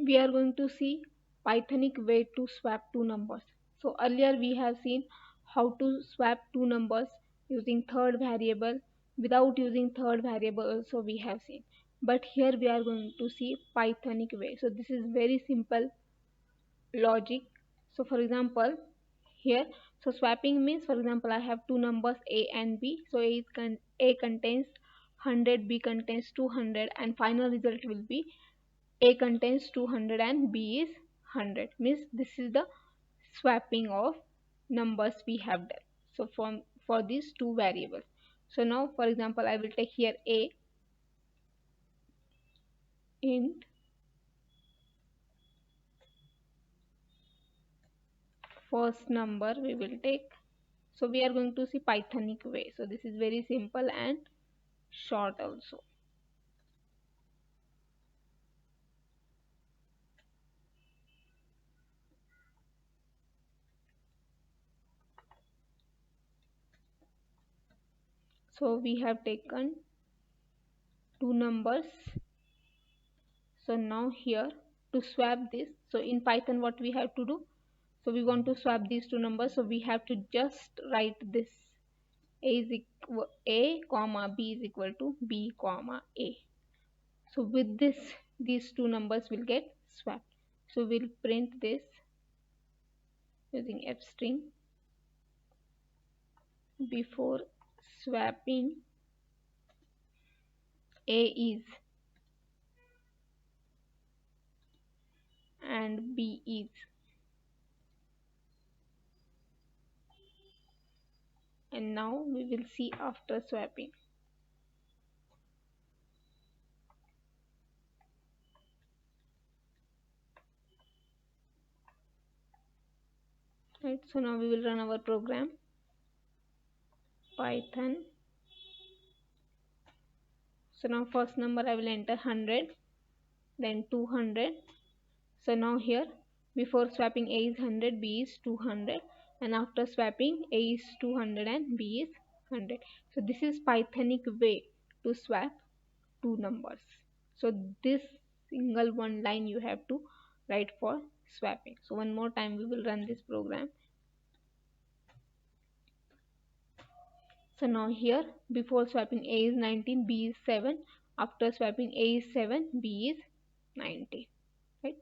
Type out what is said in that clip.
we are going to see Pythonic way to swap two numbers. So earlier we have seen how to swap two numbers using third variable, without using third variable also we have seen. But here we are going to see Pythonic way. So this is very simple logic. So for example, here, so swapping means, for example, I have two numbers a and b. So a contains 100, b contains 200, and final result will be a contains 200 and b is 100. Means this is the swapping of numbers we have done. So for these two variables. So now, for example, I will take here a int first number we will take. So we are going to see Pythonic way. So this is very simple and short also. So we have taken two numbers. So now here, to swap this, so in Python what we have to do, so we want to swap these two numbers, so we have to just write this a is equal a comma b is equal to b comma a. So with this, these two numbers will get swapped. So we'll print this using f string. Before swapping, a is and b is, and now we will see after swapping. Right, so now we will run our program. Python. So now first number I will enter 100, then 200. So now here, before swapping a is 100, b is 200, and after swapping a is 200 and b is 100. So this is Pythonic way to swap two numbers. So this single one line you have to write for swapping. So one more time we will run this program. So now here, before swapping a is 19, b is 7. After swapping a is 7, b is 19. Right?